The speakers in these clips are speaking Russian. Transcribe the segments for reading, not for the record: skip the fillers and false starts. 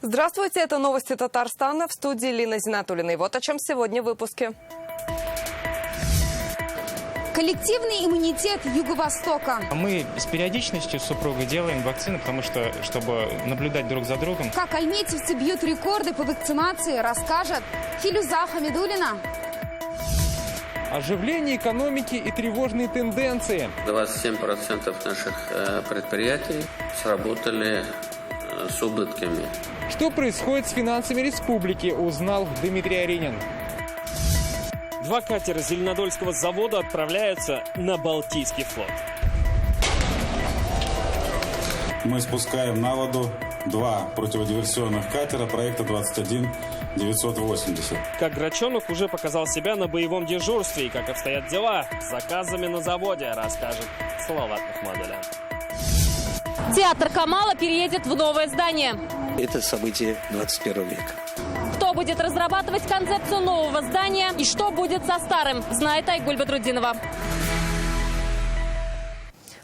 Здравствуйте, это новости Татарстана, в студии Лина Зинатуллина. И вот о чем сегодня в выпуске. Коллективный иммунитет Юго-Востока. Мы с периодичностью с супругой делаем вакцины, потому что, чтобы наблюдать друг за другом. Как альметьевцы бьют рекорды по вакцинации, расскажет Филюза Хамидуллина. Оживление экономики и тревожные тенденции. 27% наших предприятий сработали с убытками. Что происходит с финансами республики, узнал Дмитрий Аринин. 2 катера Зеленодольского завода отправляются на Балтийский флот. Мы спускаем на воду 2 противодиверсионных катера проекта 21980. Как Граченок уже показал себя на боевом дежурстве и как обстоят дела с заказами на заводе, расскажет Салават Махмадуллин. Театр Камала переедет в новое здание. Это событие 21 века. Кто будет разрабатывать концепцию нового здания и что будет со старым, знает Айгуль Бадрудинова.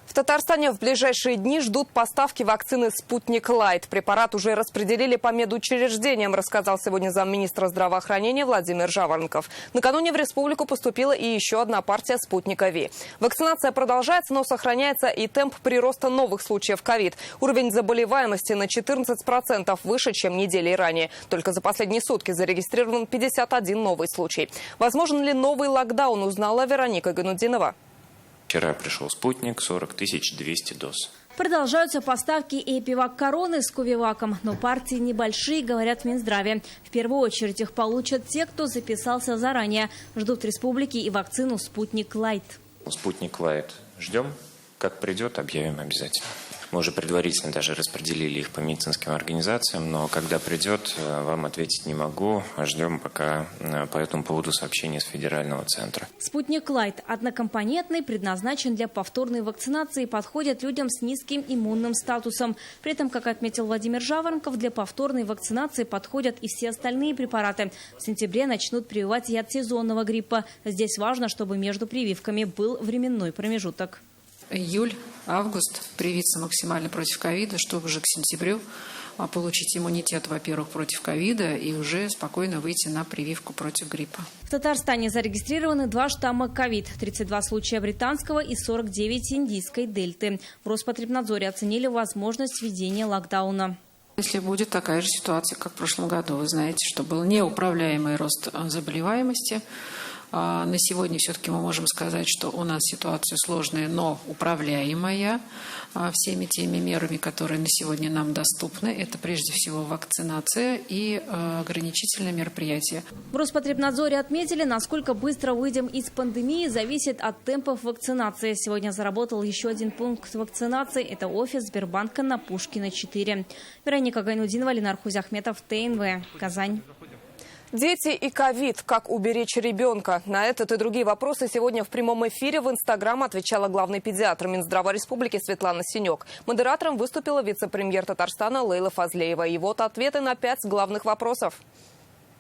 В Татарстане в ближайшие дни ждут поставки вакцины «Спутник Лайт». Препарат уже распределили по медучреждениям, рассказал сегодня замминистра здравоохранения Владимир Жаворонков. Накануне в республику поступила и еще одна партия «Спутника Ви». Вакцинация продолжается, но сохраняется и темп прироста новых случаев ковид. Уровень заболеваемости на 14% выше, чем недели ранее. Только за последние сутки зарегистрирован 51 новый случай. Возможен ли новый локдаун, узнала Вероника Ганудинова. Вчера пришел «Спутник», 40 200 доз. Продолжаются поставки «Эпивак Короны» с «Ковиваком», но партии небольшие, говорят в Минздраве. В первую очередь их получат те, кто записался заранее. Ждут республики и вакцину «Спутник Лайт». «Спутник Лайт» ждем. Как придет, объявим обязательно. Мы уже предварительно даже распределили их по медицинским организациям, но когда придет, вам ответить не могу. Ждем пока по этому поводу сообщения с федерального центра. «Спутник Лайт» однокомпонентный, предназначен для повторной вакцинации и подходит людям с низким иммунным статусом. При этом, как отметил Владимир Жаворонков, для повторной вакцинации подходят и все остальные препараты. В сентябре начнут прививать и от сезонного гриппа. Здесь важно, чтобы между прививками был временной промежуток. Июль-август привиться максимально против ковида, чтобы уже к сентябрю получить иммунитет, во-первых, против ковида и уже спокойно выйти на прививку против гриппа. В Татарстане зарегистрированы 2 штамма ковид, 32 случая британского и 49 индийской дельты. В Роспотребнадзоре оценили возможность введения локдауна. Если будет такая же ситуация, как в прошлом году, вы знаете, что был неуправляемый рост заболеваемости. На сегодня все-таки мы можем сказать, что у нас ситуация сложная, но управляемая всеми теми мерами, которые на сегодня нам доступны. Это прежде всего вакцинация и ограничительные мероприятия. В Роспотребнадзоре отметили, насколько быстро выйдем из пандемии, зависит от темпов вакцинации. Сегодня заработал еще один пункт вакцинации. Это офис Сбербанка на Пушкина, 4. Вероника Гайнудинова, Ленар Хузяхметов, ТНВ, Казань. Дети и ковид. Как уберечь ребенка? На этот и другие вопросы сегодня в прямом эфире в Инстаграм отвечала главный педиатр Минздрава Республики Светлана Синек. Модератором выступила вице-премьер Татарстана Лейла Фазлеева. И вот ответы на 5 главных вопросов.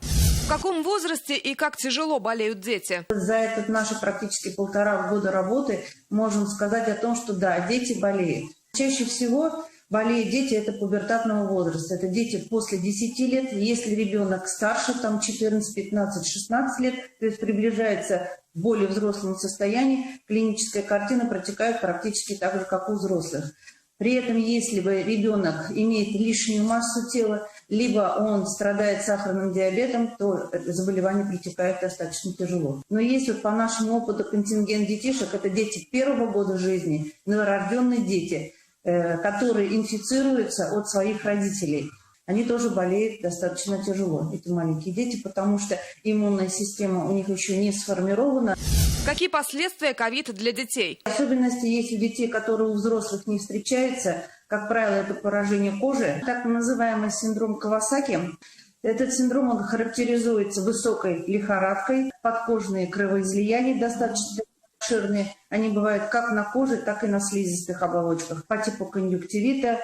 В каком возрасте и как тяжело болеют дети? За этот наши практически 1,5 года работы можем сказать о том, что да, дети болеют. Чаще всего болеют дети это пубертатного возраста. Это дети после 10 лет. Если ребенок старше, там 14, 15, 16 лет, то есть приближается к более взрослому состоянию, клиническая картина протекает практически так же, как у взрослых. При этом, если бы ребенок имеет лишнюю массу тела, либо он страдает сахарным диабетом, то заболевание протекает достаточно тяжело. Но есть вот по нашему опыту контингент детишек, это дети 1-го года жизни, новорожденные дети, которые инфицируются от своих родителей. Они тоже болеют достаточно тяжело, эти маленькие дети, потому что иммунная система у них еще не сформирована. Какие последствия ковид для детей? Особенности есть у детей, которые у взрослых не встречаются. Как правило, это поражение кожи. Так называемый синдром Кавасаки. Этот синдром он характеризуется высокой лихорадкой, подкожные кровоизлияния достаточно обширные. Они бывают как на коже, так и на слизистых оболочках по типу конъюнктивита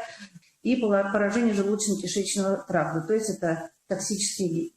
и поражение желудочно-кишечного тракта. То есть это токсические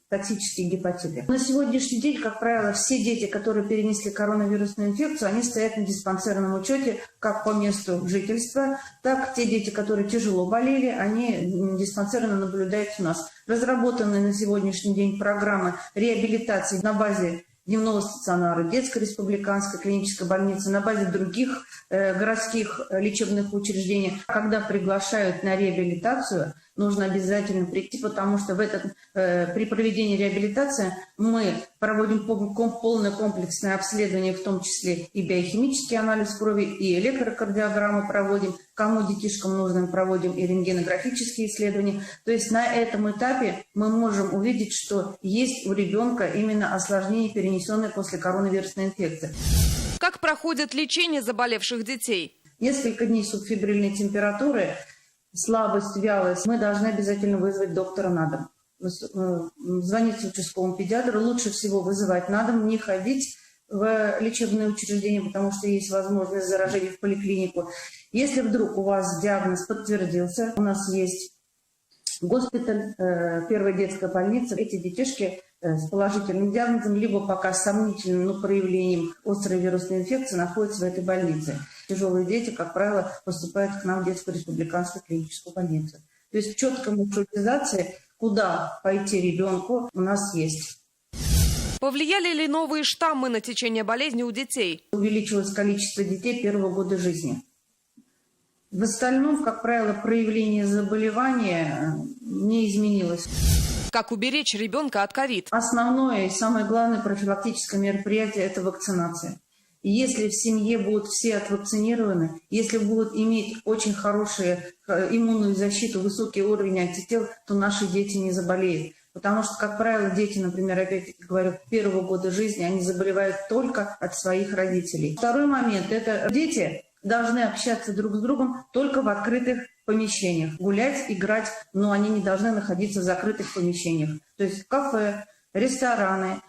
гепатиты. На сегодняшний день, как правило, все дети, которые перенесли коронавирусную инфекцию, они стоят на диспансерном учете как по месту жительства, так те дети, которые тяжело болели, они диспансерно наблюдаются у нас. Разработаны на сегодняшний день программы реабилитации на базе дневного стационара, детской республиканской клинической больницы, на базе других городских лечебных учреждений. Когда приглашают на реабилитацию, нужно обязательно прийти, потому что при проведении реабилитации мы проводим полное комплексное обследование, в том числе и биохимический анализ крови, и электрокардиограмму проводим. Кому детишкам нужно, проводим и рентгенографические исследования. То есть на этом этапе мы можем увидеть, что есть у ребенка именно осложнение, перенесенное после коронавирусной инфекции. Как проходит лечение заболевших детей? Несколько дней субфебрильной температуры, слабость, вялость. Мы должны обязательно вызвать доктора на дом. Звонить участковому педиатру. Лучше всего вызывать на дом, не ходить в лечебное учреждение, потому что есть возможность заражения в поликлинику. Если вдруг у вас диагноз подтвердился, у нас есть госпиталь, первая детская больница. Эти детишки с положительным диагнозом, либо пока с сомнительным проявлением острой вирусной инфекции находятся в этой больнице. Тяжелые дети, как правило, поступают к нам в детскую республиканскую клиническую больницу. То есть четкая маршрутизация, куда пойти ребенку, у нас есть. Повлияли ли новые штаммы на течение болезни у детей? Увеличилось количество детей первого года жизни. В остальном, как правило, проявление заболевания не изменилось. Как уберечь ребенка от ковид? Основное и самое главное профилактическое мероприятие – это вакцинация. И если в семье будут все отвакцинированы, если будут иметь очень хорошую иммунную защиту, высокий уровень антител, то наши дети не заболеют. Потому что, как правило, дети, например, опять-таки говорю, первого года жизни, они заболевают только от своих родителей. Второй момент – это дети должны общаться друг с другом только в открытых помещениях. Гулять, играть, но они не должны находиться в закрытых помещениях. То есть кафе, рестораны,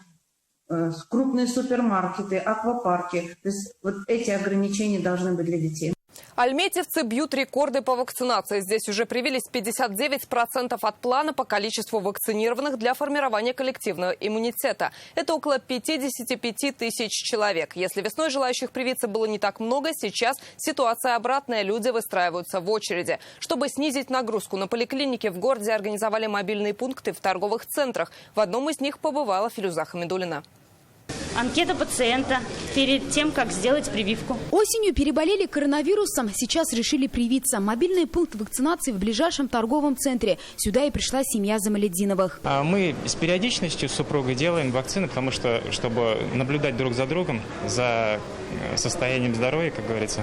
крупные супермаркеты, аквапарки. То есть вот эти ограничения должны быть для детей. Альметьевцы бьют рекорды по вакцинации. Здесь уже привились 59% от плана по количеству вакцинированных для формирования коллективного иммунитета. Это около 55 тысяч человек. Если весной желающих привиться было не так много, сейчас ситуация обратная. Люди выстраиваются в очереди. Чтобы снизить нагрузку на поликлинике, в городе организовали мобильные пункты в торговых центрах. В одном из них побывала Филюза Хамидуллина. Анкета пациента перед тем, как сделать прививку. Осенью переболели коронавирусом, сейчас решили привиться. Мобильный пункт вакцинации в ближайшем торговом центре. Сюда и пришла семья Замалетдиновых. Мы с периодичностью с супругой делаем вакцины, потому что, чтобы наблюдать друг за другом, за состоянием здоровья, как говорится.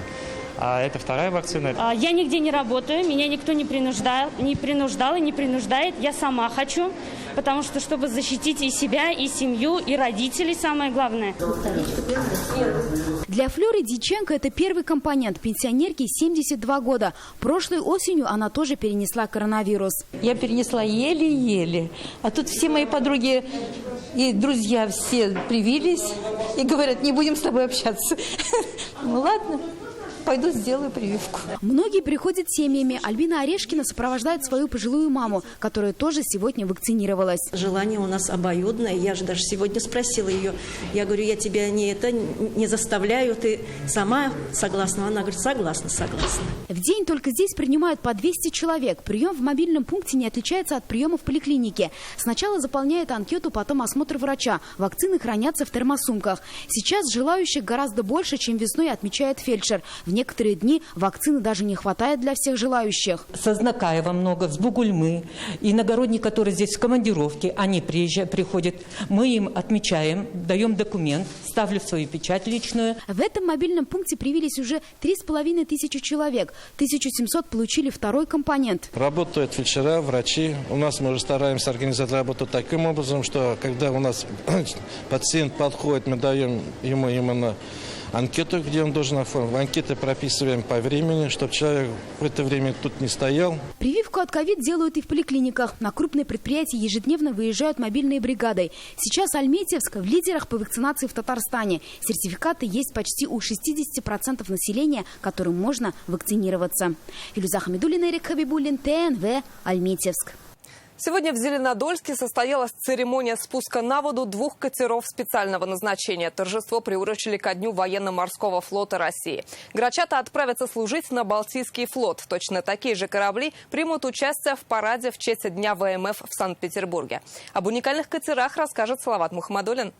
А это вторая вакцина. Я нигде не работаю, меня никто не принуждал и не принуждает. Я сама хочу, потому что, чтобы защитить и себя, и семью, и родителей, самое главное. Для Флёры Дьяченко это первый компонент. Пенсионерке 72 года. Прошлой осенью она тоже перенесла коронавирус. Я перенесла еле-еле. А тут все мои подруги и друзья все привились и говорят, не будем с тобой общаться. Ну ладно. Пойду сделаю прививку. Многие приходят семьями. Альбина Орешкина сопровождает свою пожилую маму, которая тоже сегодня вакцинировалась. Желание у нас обоюдное. Я же даже сегодня спросила ее. Я говорю, я тебя не заставляю, ты сама согласна? Она говорит, согласна. В день только здесь принимают по 200 человек. Прием в мобильном пункте не отличается от приема в поликлинике. Сначала заполняют анкету, потом осмотр врача. Вакцины хранятся в термосумках. Сейчас желающих гораздо больше, чем весной, отмечает фельдшер. В некоторые дни вакцины даже не хватает для всех желающих. Со Знакаева много, с Бугульмы. Иногородние, которые здесь в командировке, они приходят. Мы им отмечаем, даем документ, ставлю свою печать личную. В этом мобильном пункте привились уже 3500 человек. 1700 получили второй компонент. Работают фельдшера, врачи. У нас мы уже стараемся организовать работу таким образом, что когда у нас пациент подходит, мы даем ему именно анкету, где он должен оформить. В анкете прописываем по времени, чтобы человек в это время тут не стоял. Прививку от ковид делают и в поликлиниках. На крупные предприятия ежедневно выезжают мобильные бригады. Сейчас Альметьевск в лидерах по вакцинации в Татарстане. Сертификаты есть почти у 60% населения, которым можно вакцинироваться. Филюза Хамидуллина, Эрик Хабибуллин, ТНВ, Альметьевск. Сегодня в Зеленодольске состоялась церемония спуска на воду 2 катеров специального назначения. Торжество приурочили ко Дню военно-морского флота России. Грачата отправятся служить на Балтийский флот. Точно такие же корабли примут участие в параде в честь Дня ВМФ в Санкт-Петербурге. Об уникальных катерах расскажет Салават Мухаммадуллин.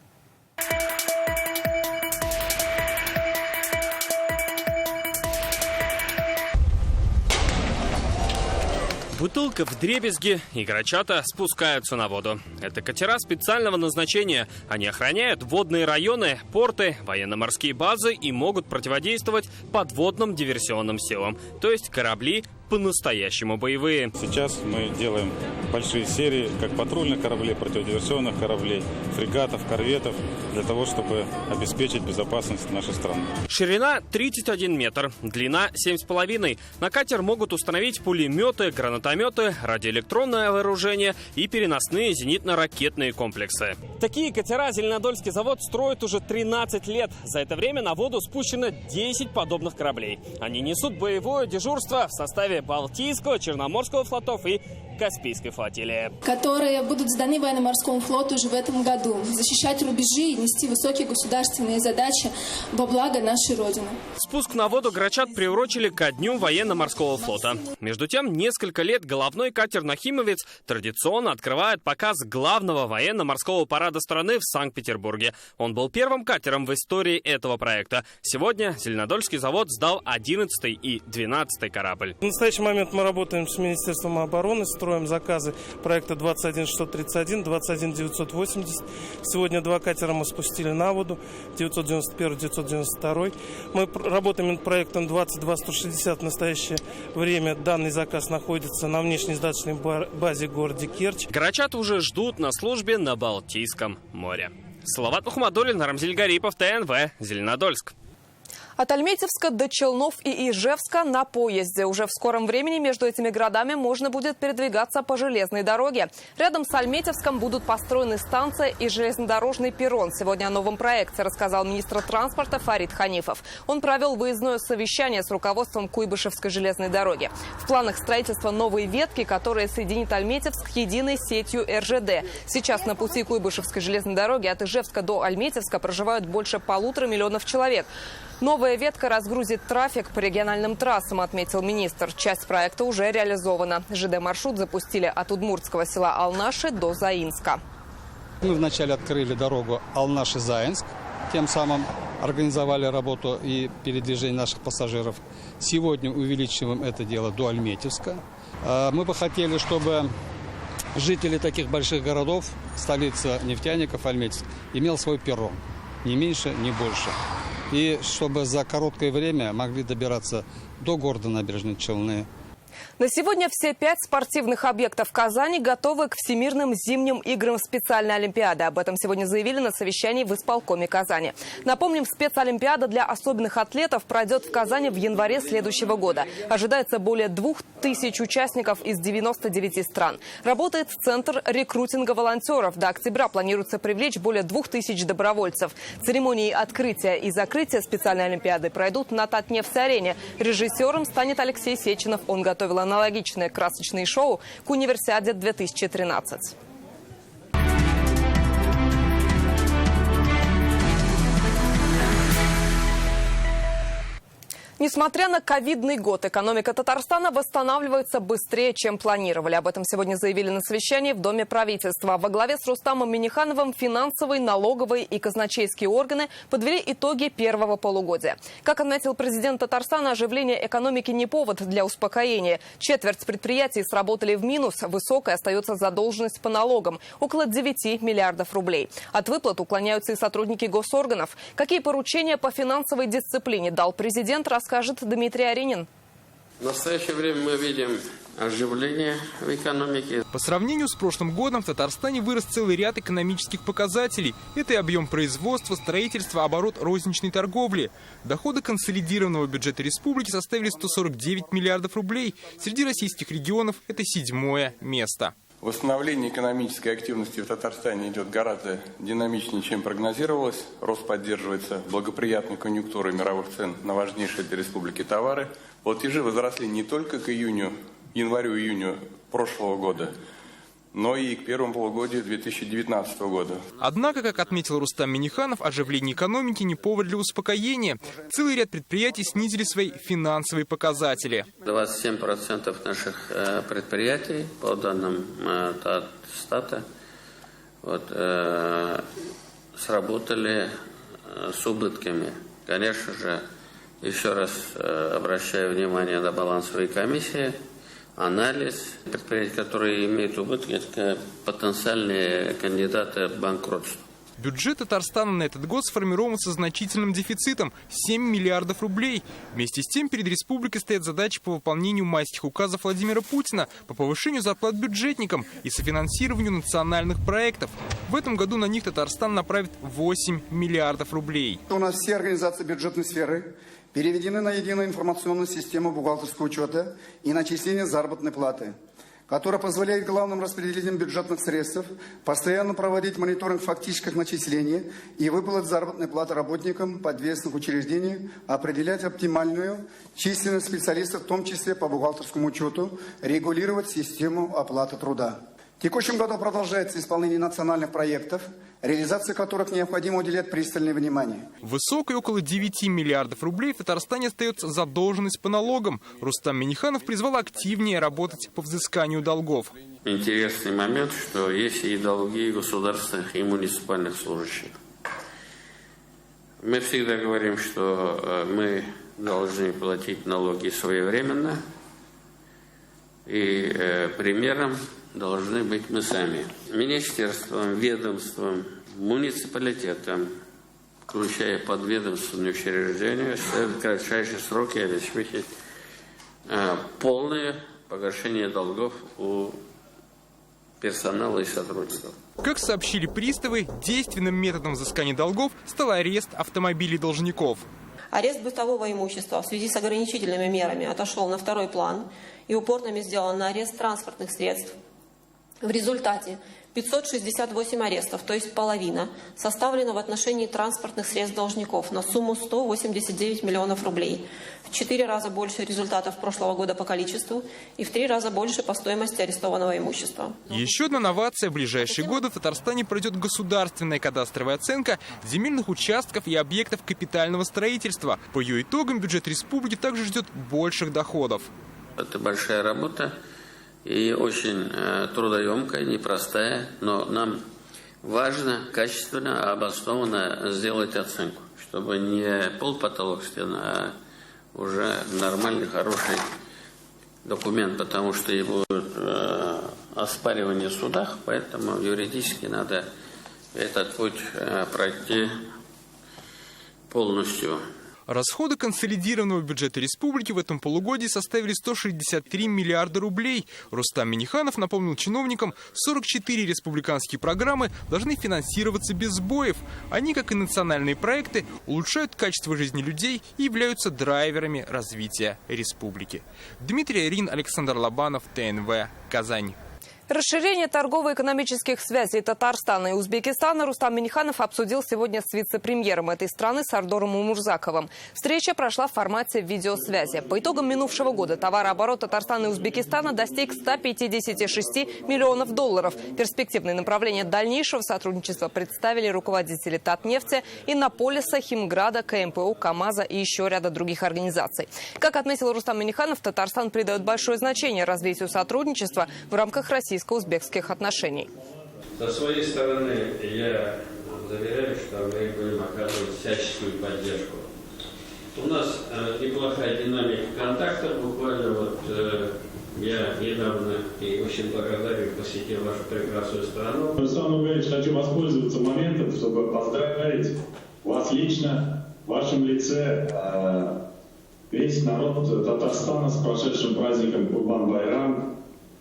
Бутылка вдребезги, и грачата спускаются на воду. Это катера специального назначения. Они охраняют водные районы, порты, военно-морские базы и могут противодействовать подводным диверсионным силам. То есть корабли по-настоящему боевые. Сейчас мы делаем большие серии как патрульных кораблей, противодиверсионных кораблей, фрегатов, корветов, для того, чтобы обеспечить безопасность нашей страны. Ширина 31 метр, длина 7,5. На катер могут установить пулеметы, гранатометы, радиоэлектронное вооружение и переносные зенитно-ракетные комплексы. Такие катера Зеленодольский завод строит уже 13 лет. За это время на воду спущено 10 подобных кораблей. Они несут боевое дежурство в составе Балтийского, Черноморского флотов и Каспийской флотилии. Которые будут сданы военно-морскому флоту уже в этом году. Защищать рубежи и нести высокие государственные задачи во благо нашей Родины. Спуск на воду грачат приурочили ко Дню военно-морского флота. Между тем, несколько лет головной катер «Нахимовец» традиционно открывает показ главного военно-морского парада страны в Санкт-Петербурге. Он был первым катером в истории этого проекта. Сегодня Зеленодольский завод сдал 11-й и 12-й корабль. В настоящий момент мы работаем с Министерством обороны, строим заказы проекта 21631, 21980. Сегодня 2 катера мы спустили на воду, 991, 992. Мы работаем над проектом 22160. В настоящее время данный заказ находится на внешней сдачной базе в городе Керчь. Грачат уже ждут на службе на Балтийском море. Салават Мухаммадуллин, Рамзиль Гарипов, ТНВ, Зеленодольск. От Альметьевска до Челнов и Ижевска на поезде. Уже в скором времени между этими городами можно будет передвигаться по железной дороге. Рядом с Альметьевском будут построены станция и железнодорожный перрон. Сегодня о новом проекте рассказал министр транспорта Фарид Ханифов. Он провел выездное совещание с руководством Куйбышевской железной дороги. В планах строительства новой ветки, которая соединит Альметьевск с единой сетью РЖД. Сейчас на пути Куйбышевской железной дороги от Ижевска до Альметьевска проживают больше 1,5 миллиона человек. Новая ветка разгрузит трафик по региональным трассам, отметил министр. Часть проекта уже реализована. ЖД-маршрут запустили от удмуртского села Алнаши до Заинска. Мы вначале открыли дорогу Алнаши-Заинск, тем самым организовали работу и передвижение наших пассажиров. Сегодня увеличиваем это дело до Альметьевска. Мы бы хотели, чтобы жители таких больших городов, столица нефтяников Альметьевск, имел свой перрон. Ни меньше, ни больше. И чтобы за короткое время могли добираться до города Набережные Челны. На сегодня все 5 спортивных объектов в Казани готовы к Всемирным зимним играм специальной олимпиады. Об этом сегодня заявили на совещании в исполкоме Казани. Напомним, спецолимпиада для особенных атлетов пройдет в Казани в январе следующего года. Ожидается более 2000 участников из 99 стран. Работает центр рекрутинга волонтеров. До октября планируется привлечь более 2000 добровольцев. Церемонии открытия и закрытия специальной олимпиады пройдут на Татнефть-арене. Режиссером станет Алексей Сеченов. Он готовил аналогичное красочное шоу к Универсиаде 2013. Несмотря на ковидный год, экономика Татарстана восстанавливается быстрее, чем планировали. Об этом сегодня заявили на совещании в Доме правительства. Во главе с Рустамом Миннихановым финансовые, налоговые и казначейские органы подвели итоги первого полугодия. Как отметил президент Татарстана, оживление экономики не повод для успокоения. Четверть предприятий сработали в минус. Высокой остается задолженность по налогам – около 9 миллиардов рублей. От выплат уклоняются и сотрудники госорганов. Какие поручения по финансовой дисциплине дал президент, расскажет Дмитрий Аринин. В настоящее время мы видим оживление в экономике. По сравнению с прошлым годом в Татарстане вырос целый ряд экономических показателей. Это и объем производства, строительства, оборот розничной торговли. Доходы консолидированного бюджета республики составили 149 миллиардов рублей. Среди российских регионов это 7-е место. Восстановление экономической активности в Татарстане идет гораздо динамичнее, чем прогнозировалось. Рост поддерживается благоприятной конъюнктурой мировых цен на важнейшие для республики товары. Платежи возросли не только к январю-июню прошлого года, но и к первому полугодию 2019 года. Однако, как отметил Рустам Минниханов, оживление экономики не повод для успокоения. Целый ряд предприятий снизили свои финансовые показатели. 27% наших предприятий, по данным Стата, сработали с убытками. Конечно же, еще раз обращаю внимание на балансовые комиссии. Анализ предприятий, которые имеют убытки, это потенциальные кандидаты в банкротство. Бюджет Татарстана на этот год сформирован со значительным дефицитом – 7 миллиардов рублей. Вместе с тем перед республикой стоят задачи по выполнению майских указов Владимира Путина, по повышению зарплат бюджетникам и софинансированию национальных проектов. В этом году на них Татарстан направит 8 миллиардов рублей. У нас все организации бюджетной сферы переведены на единую информационную систему бухгалтерского учета и начисления заработной платы, которая позволяет главным распределителям бюджетных средств постоянно проводить мониторинг фактических начислений и выплат заработной платы работникам подвесных учреждений, определять оптимальную численность специалистов, в том числе по бухгалтерскому учету, регулировать систему оплаты труда. В текущем году продолжается исполнение национальных проектов, реализации которых необходимо уделять пристальное внимание. Высокой около 9 миллиардов рублей в Татарстане остается задолженность по налогам. Рустам Минниханов призвал активнее работать по взысканию долгов. Интересный момент, что есть и долги государственных и муниципальных служащих. Мы всегда говорим, что мы должны платить налоги своевременно, и примером должны быть мы сами. Министерством, ведомством, муниципалитетом, включая подведомственные учреждения, в кратчайшие сроки обеспечить полное погашение долгов у персонала и сотрудников. Как сообщили приставы, действенным методом взыскания долгов стал арест автомобилей должников. Арест бытового имущества в связи с ограничительными мерами отошел на второй план и упорными сделан на арест транспортных средств. В результате 568 арестов, то есть половина, составлено в отношении транспортных средств должников на сумму 189 миллионов рублей. В 4 раза больше результатов прошлого года по количеству и в 3 раза больше по стоимости арестованного имущества. Еще одна новация. В ближайшие годы в Татарстане пройдет государственная кадастровая оценка земельных участков и объектов капитального строительства. По ее итогам бюджет республики также ждет больших доходов. Это большая работа. И очень трудоемкая, непростая, но нам важно качественно, обоснованно сделать оценку, чтобы не полпотолок стены, а уже нормальный, хороший документ, потому что и будет оспаривание в судах, поэтому юридически надо этот путь пройти полностью. Расходы консолидированного бюджета республики в этом полугодии составили 163 миллиарда рублей. Рустам Минниханов напомнил чиновникам, 44 республиканские программы должны финансироваться без сбоев. Они, как и национальные проекты, улучшают качество жизни людей и являются драйверами развития республики. Дмитрий Арин, Александр Лобанов, ТНВ, Казань. Расширение торгово-экономических связей Татарстана и Узбекистана Рустам Минниханов обсудил сегодня с вице-премьером этой страны Сардором Умурзаковым. Встреча прошла в формате видеосвязи. По итогам минувшего года товарооборот Татарстана и Узбекистана достиг 156 миллионов долларов. Перспективные направления дальнейшего сотрудничества представили руководители Татнефти, Иннополиса, Химграда, КМПУ, КАМАЗа и еще ряда других организаций. Как отметил Рустам Минниханов, Татарстан придает большое значение развитию сотрудничества в рамках российско-узбекских отношений. Со своей стороны я заверяю, что мы будем оказывать всяческую поддержку. У нас неплохая динамика контактов. Буквально я недавно и очень благодарен посетил вашу прекрасную страну. Руслан Угаевич, хочу воспользоваться моментом, чтобы поздравить вас лично, в вашем лице, весь народ Татарстана с прошедшим праздником Курбан-Байрам.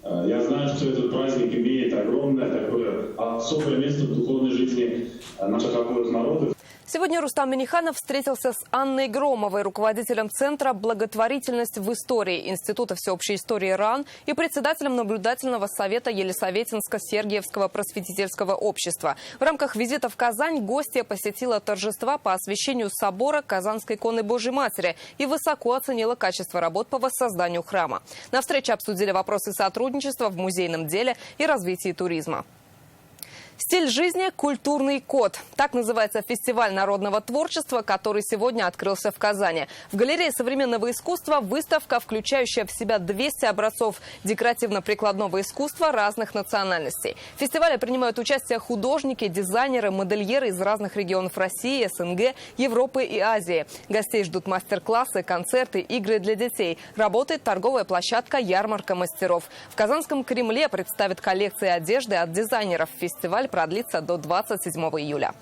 Я знаю, что этот праздник имеет огромное такое особое место в духовной жизни наших обоих народов. Сегодня Рустам Минниханов встретился с Анной Громовой, руководителем Центра «Благотворительность в истории» Института всеобщей истории РАН и председателем наблюдательного совета Елисаветинско-Сергиевского просветительского общества. В рамках визита в Казань гостья посетила торжества по освящению собора Казанской иконы Божьей Матери и высоко оценила качество работ по воссозданию храма. На встрече обсудили вопросы сотрудничества в музейном деле и развитии туризма. «Стиль жизни. Культурный код». Так называется фестиваль народного творчества, который сегодня открылся в Казани. В галерее современного искусства выставка, включающая в себя 200 образцов декоративно-прикладного искусства разных национальностей. В фестивале принимают участие художники, дизайнеры, модельеры из разных регионов России, СНГ, Европы и Азии. Гостей ждут мастер-классы, концерты, игры для детей. Работает торговая площадка «Ярмарка мастеров». В Казанском Кремле представят коллекции одежды от дизайнеров. Фестиваль продлится до 27 июля.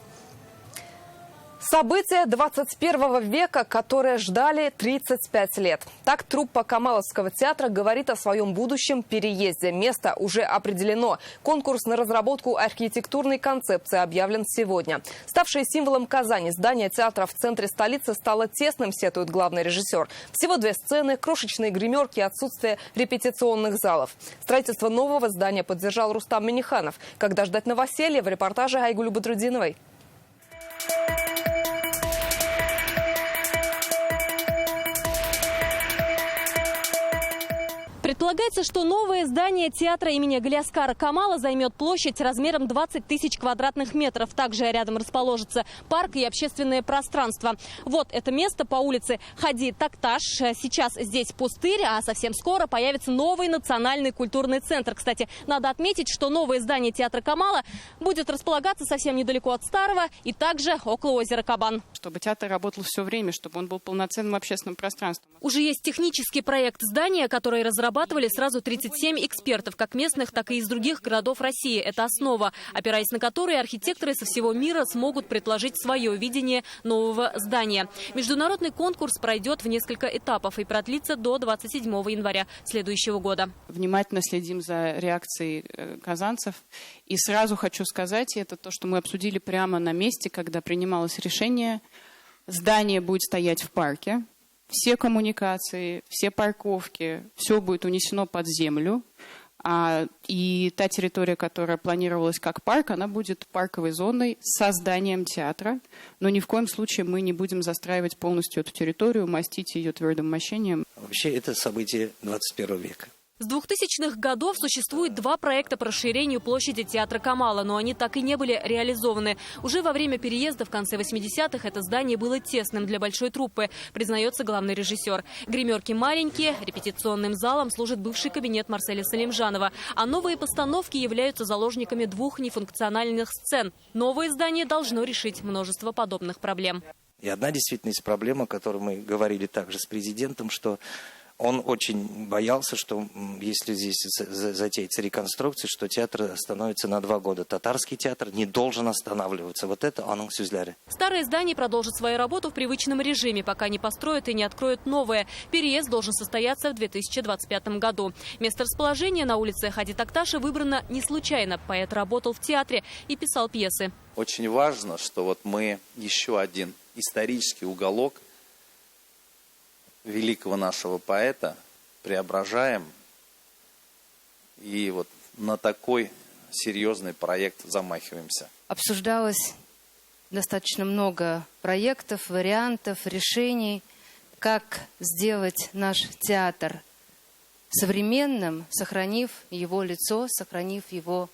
События 21 века, которые ждали 35 лет. Так труппа Камаловского театра говорит о своем будущем переезде. Место уже определено. Конкурс на разработку архитектурной концепции объявлен сегодня. Ставшее символом Казани, здание театра в центре столицы стало тесным, сетует главный режиссер. Всего 2 сцены, крошечные гримерки и отсутствие репетиционных залов. Строительство нового здания поддержал Рустам Минниханов. Когда ждать новоселья, в репортаже Айгуль Бадрудиновой. Предполагается, что новое здание театра имени Галиаскара Камала займет площадь размером 20 тысяч квадратных метров. Также рядом расположится парк и общественное пространство. Вот это место по улице Хади Такташ. Сейчас здесь пустырь, а совсем скоро появится новый национальный культурный центр. Кстати, надо отметить, что новое здание театра Камала будет располагаться совсем недалеко от старого и также около озера Кабан. Чтобы театр работал все время, чтобы он был полноценным общественным пространством. Уже есть технический проект здания, который разрабатывали сразу 37 экспертов, как местных, так и из других городов России. Это основа, опираясь на которую архитекторы со всего мира смогут предложить свое видение нового здания. Международный конкурс пройдет в несколько этапов и продлится до 27 января следующего года. Внимательно следим за реакцией казанцев. И сразу хочу сказать, это то, что мы обсудили прямо на месте, когда принималось решение. Здание будет стоять в парке. Все коммуникации, все парковки, все будет унесено под землю. И та территория, которая планировалась как парк, она будет парковой зоной с созданием театра. Но ни в коем случае мы не будем застраивать полностью эту территорию, мастить ее твердым мощением. Вообще это событие 21 века. С 2000-х годов существует 2 проекта по расширению площади театра Камала, но они так и не были реализованы. Уже во время переезда в конце 80-х это здание было тесным для большой труппы, признается главный режиссер. Гримерки маленькие, репетиционным залом служит бывший кабинет Марселя Салимжанова, а новые постановки являются заложниками 2 нефункциональных сцен. Новое здание должно решить множество подобных проблем. И одна действительно из проблем, о которой мы говорили также с президентом, что он очень боялся, что если здесь затеется реконструкция, что театр остановится на 2 года. Татарский театр не должен останавливаться. Вот это анонс Сюзляре. Старое здание продолжит свою работу в привычном режиме, пока не построят и не откроют новое. Переезд должен состояться в 2025 году. Место расположения на улице Хади Такташа выбрано не случайно. Поэт работал в театре и писал пьесы. Очень важно, что вот мы еще один исторический уголок великого нашего поэта преображаем и вот на такой серьезный проект замахиваемся. Обсуждалось достаточно много проектов, вариантов, решений, как сделать наш театр современным, сохранив его лицо, сохранив его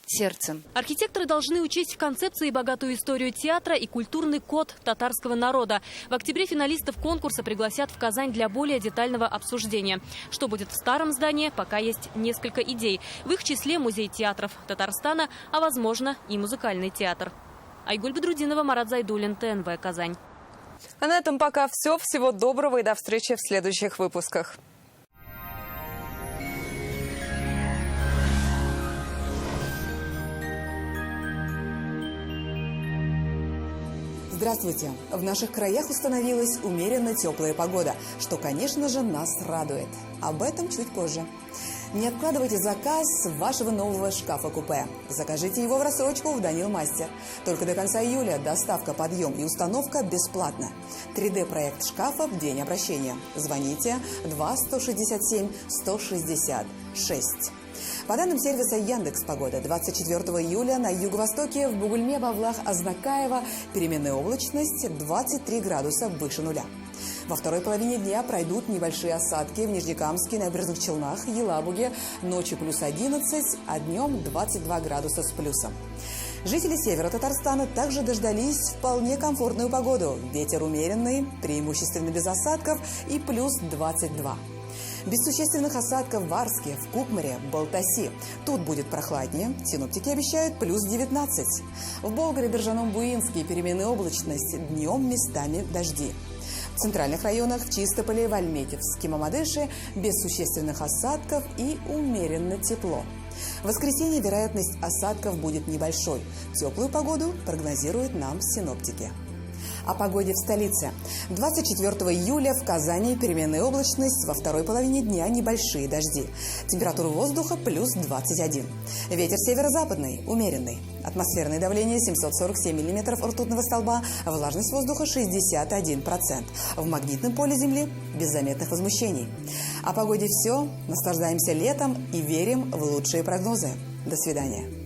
сердцем. Архитекторы должны учесть в концепции богатую историю театра и культурный код татарского народа. В октябре финалистов конкурса пригласят в Казань для более детального обсуждения. Что будет в старом здании, пока есть несколько идей. В их числе музей театров Татарстана, а возможно и музыкальный театр. Айгуль Бадрудинова, Марат Зайдуллин, ТНВ, Казань. А на этом пока все. Всего доброго и до встречи в следующих выпусках. Здравствуйте! В наших краях установилась умеренно теплая погода, что, конечно же, нас радует. Об этом чуть позже. Не откладывайте заказ вашего нового шкафа-купе. Закажите его в рассрочку в Данил Мастер. Только до конца июля доставка, подъем и установка бесплатно. 3D-проект шкафа в день обращения. Звоните 2-167-166. По данным сервиса Яндекс.Погода, 24 июля на юго-востоке в Бугульме, Бавлах, Азнакаево переменная облачность 23 градуса выше нуля. Во второй половине дня пройдут небольшие осадки в Нижнекамске, Набережных Челнах, Елабуге. Ночью плюс 11, а днем 22 градуса с плюсом. Жители севера Татарстана также дождались вполне комфортную погоду. Ветер умеренный, преимущественно без осадков и плюс 22. Без существенных осадков в Арске, в Кукмаре, Балтаси. Тут будет прохладнее. Синоптики обещают плюс 19. В Болгаре, Биржаном, Буинске переменная облачность. Днем местами дожди. В центральных районах, в Чистополе, в Альметьевске, Мамадыше без существенных осадков и умеренно тепло. В воскресенье вероятность осадков будет небольшой. Теплую погоду прогнозируют нам синоптики. О погоде в столице. 24 июля в Казани переменная облачность, во второй половине дня небольшие дожди. Температура воздуха плюс 21. Ветер северо-западный, умеренный. Атмосферное давление 747 миллиметров ртутного столба, влажность воздуха 61%. В магнитном поле Земли без заметных возмущений. О погоде все. Наслаждаемся летом и верим в лучшие прогнозы. До свидания.